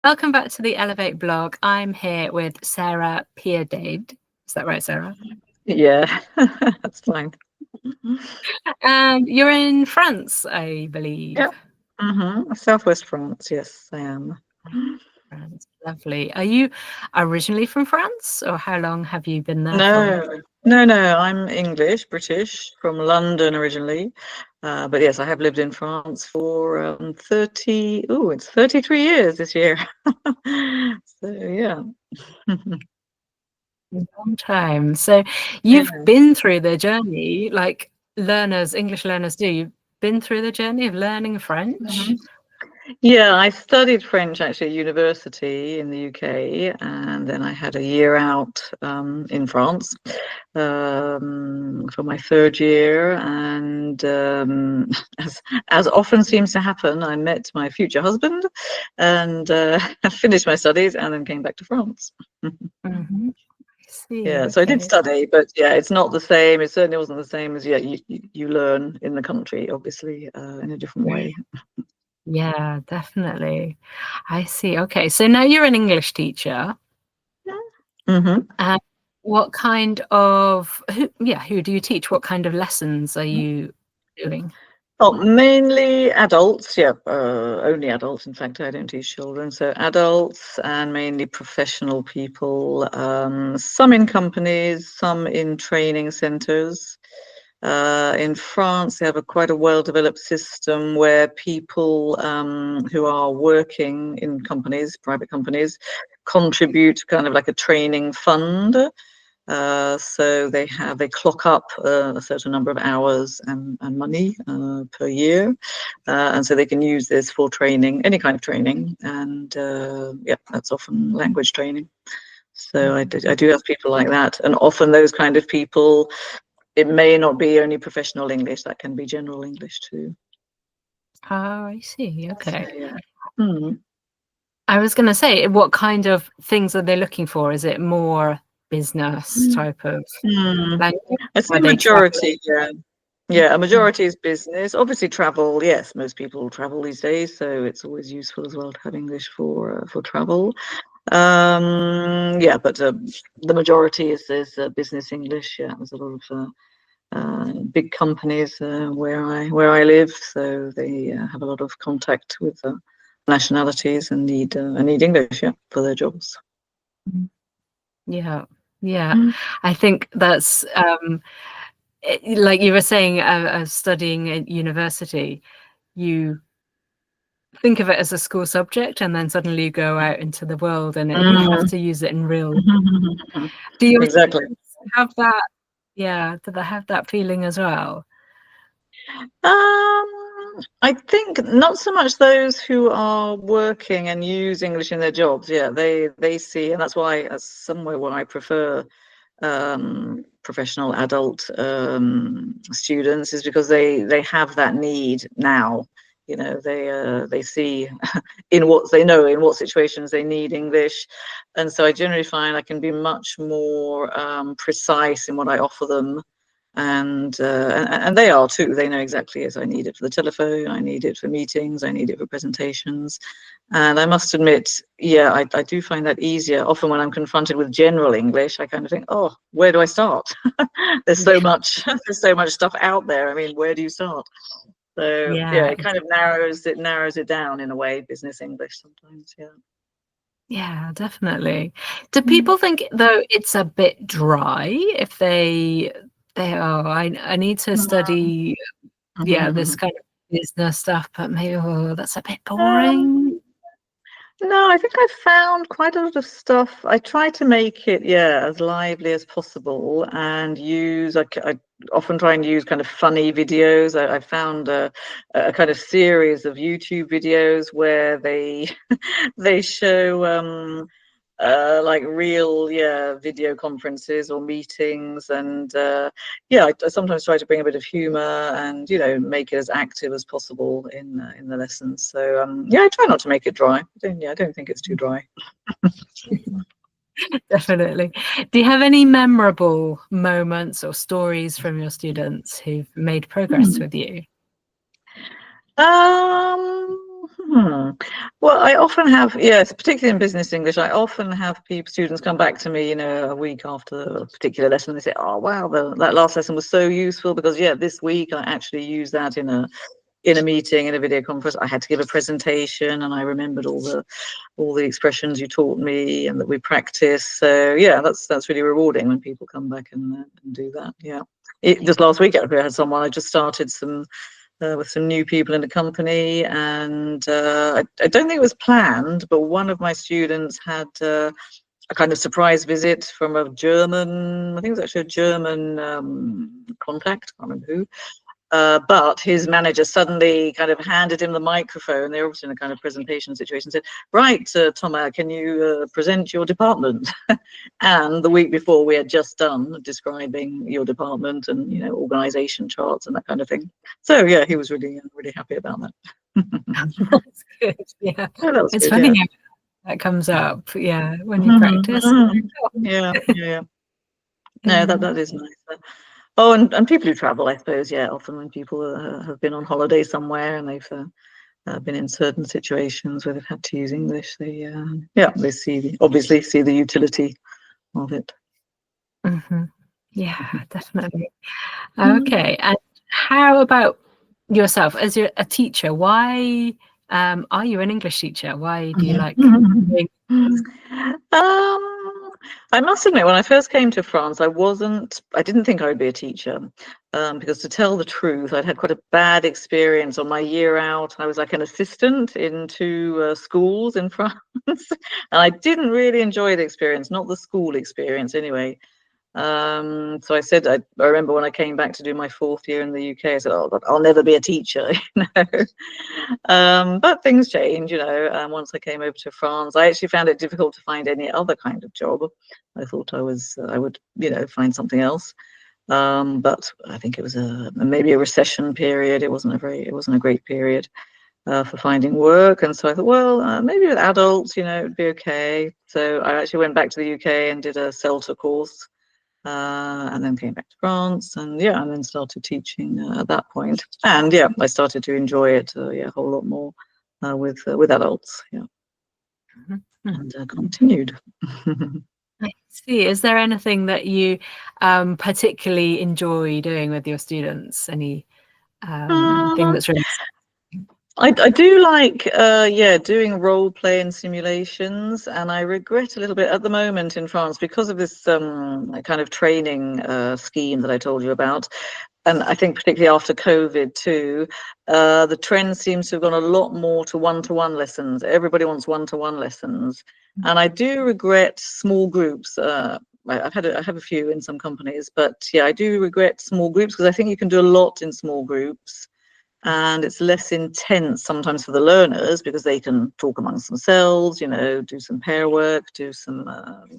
Welcome back to the Elevate blog. I'm here with Sarah Piedade. Is that right, Sarah? Yeah, that's fine. And you're in France, I believe. Yeah. Southwest France, yes, I am. France. Lovely. Are you originally from France, or how long have you been there for? No, I'm English, British, from London originally. But yes, I have lived in France for 33 years this year. So yeah. Long time. So you've been through the journey like English learners do. You've been through the journey of learning French. Yeah, I studied French actually at university in the UK, and then I had a year out in France for my third year. And as often seems to happen, I met my future husband and finished my studies, and then came back to France. Mm-hmm. Yeah, so I did study, but yeah, it's not the same. It certainly wasn't the same as you learn in the country, obviously, in a different way. Yeah, definitely. I see. Okay, so now you're an English teacher. What kind of who do you teach? What kind of lessons are you doing? Oh, mainly adults, yeah, only adults. In fact, I don't teach children. So adults and mainly professional people, some in companies, some in training centers. In France, they have quite a well-developed system where people who are working in companies, private companies, contribute kind of like a training fund. So they clock up a certain number of hours and money per year, and so they can use this for training, any kind of training, and yeah, that's often language training. So I do have people like that, and often those kind of people, it may not be only professional English, that can be general English too. Oh, I see. Okay. So, yeah. I was going to say, what kind of things are they looking for? Is it more business type of language? I'd say majority, yeah. Yeah, a majority is business. Obviously travel, yes, most people travel these days, so it's always useful as well to have English for travel. Yeah, but the majority is business English. Yeah, there's a lot of big companies where I live, so they have a lot of contact with nationalities and need English, yeah, for their jobs. Yeah. I think that's like you were saying, studying at university, you think of it as a school subject, and then suddenly you go out into the world and you have to use it in real. Do you have that? Yeah, do they have that feeling as well? I think not so much those who are working and use English in their jobs. Yeah, they see, and that's why somewhere where I prefer professional adult students is because they have that need now. You know, they see in what situations they need English, and so I generally find I can be much more precise in what I offer them. And they are too. They know exactly, as I need it for the telephone, I need it for meetings, I need it for presentations. And I must admit, yeah, I do find that easier. Often when I'm confronted with general English, I kind of think, oh, where do I start? There's so much stuff out there. I mean, where do you start? So yeah, it kind of narrows it down in a way, business English sometimes. Yeah, definitely. Do people think though it's a bit dry if they I need to study this kind of business stuff, but maybe that's a bit boring? No, I think I've found quite a lot of stuff. I try to make it, as lively as possible, and I often try and use kind of funny videos. I found a kind of series of YouTube videos where they they show like real video conferences or meetings, and I sometimes try to bring a bit of humor and make it as active as possible in the lessons. So I try not to make it dry. I don't think it's too dry. Definitely. Do you have any memorable moments or stories from your students who've made progress with you? Well, I often have, yes, particularly in business English, I often have students come back to me, a week after a particular lesson. They say, "Oh, wow, that last lesson was so useful because, yeah, this week I actually used that in a meeting, in a video conference. I had to give a presentation, and I remembered all the expressions you taught me and that we practiced." So yeah, that's really rewarding when people come back and do that. Yeah, just last week I had someone. I just started with some new people in the company, and I don't think it was planned, but one of my students had a kind of surprise visit from a German, I think it was actually a German contact, I can't remember who, but his manager suddenly kind of handed him the microphone. They were obviously in a kind of presentation situation, said, "Right, Thomas, can you present your department?" And the week before we had just done describing your department and, organization charts and that kind of thing. So yeah, he was really happy about that. That's good. Yeah, Oh, that was it's good, funny yeah. how that comes up. Yeah, when you practice. Yeah. No, Yeah. that is nice. Oh, and people who travel, I suppose, yeah, often when people have been on holiday somewhere and they've been in certain situations where they've had to use English, they obviously see the utility of it. Yeah, definitely. Okay, and how about yourself as a teacher? Why are you an English teacher? Why do you like doing this? I must admit, when I first came to France, I didn't think I would be a teacher, because to tell the truth, I'd had quite a bad experience on my year out. I was like an assistant in two schools in France, and I didn't really enjoy the experience, not the school experience anyway. So I said, I remember when I came back to do my 4th year in the UK, I said, "Oh God, I'll never be a teacher," But things change, once I came over to France, I actually found it difficult to find any other kind of job. I thought I would, find something else. But I think it was maybe a recession period. It wasn't a great period for finding work. And so I thought, well, maybe with adults, it'd be okay. So I actually went back to the UK and did a CELTA course, and then came back to France, and then started teaching at that point. And I started to enjoy it, a whole lot more with adults, and continued. I see. Is there anything that you particularly enjoy doing with your students? Any thing Um, that's really I do like, doing role play and simulations, and I regret a little bit at the moment in France because of this kind of training scheme that I told you about. And I think particularly after COVID too, the trend seems to have gone a lot more to one-to-one lessons. Everybody wants one-to-one lessons, and I do regret small groups. I have a few in some companies, but yeah, I do regret small groups because I think you can do a lot in small groups, and it's less intense sometimes for the learners because they can talk amongst themselves, do some pair work, do some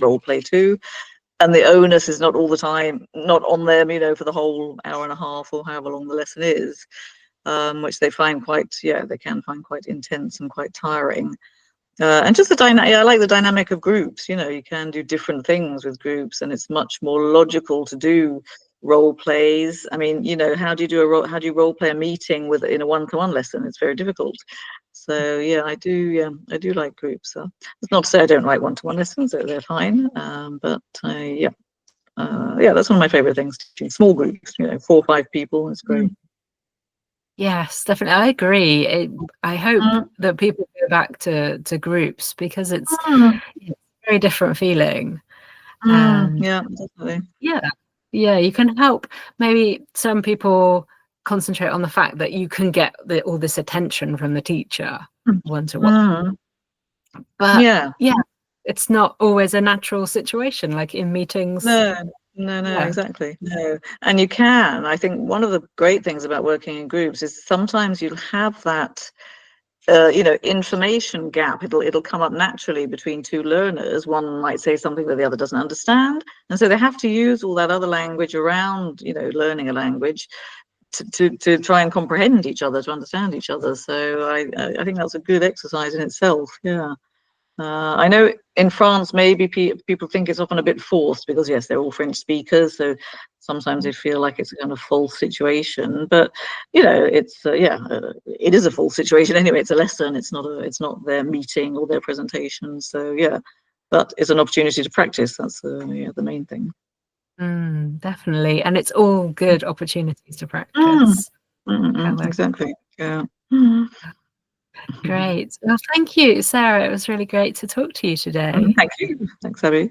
role play too. And the onus is not all the time, not on them, for the whole hour and a half or however long the lesson is, which they find they can find quite intense and quite tiring. And just the dynamic, I like the dynamic of groups. You can do different things with groups, and it's much more logical to do role plays. I mean, how do you role play a meeting in a one-to-one lesson? It's very difficult. So I do like groups. It's not to say I don't like one-to-one lessons; they're fine. But that's one of my favorite things. Small groups, 4 or 5 people. It's great. Yes, definitely. I agree. I hope that people go back to groups because it's a very different feeling. And Yeah, definitely. yeah, you can help. Maybe some people concentrate on the fact that you can get all this attention from the teacher one-to-one. But Yeah. it's not always a natural situation, like in meetings. No, exactly. No. And you can. I think one of the great things about working in groups is sometimes you'll have that information gap. It'll come up naturally between two learners. One might say something that the other doesn't understand, and so they have to use all that other language around, learning a language to try and comprehend each other, to understand each other. So I think that's a good exercise in itself. Yeah. I know in France, maybe people think it's often a bit forced because, yes, they're all French speakers, so sometimes they feel like it's a kind of false situation. But you know, it's it is a false situation anyway. It's a lesson. It's not their meeting or their presentation. So yeah, but it's an opportunity to practice. That's the main thing. Definitely, and it's all good opportunities to Mm, practice. exactly. Yeah. Great. Well, thank you, Sarah. It was really great to talk to you today. Thank you. Thanks, Abby.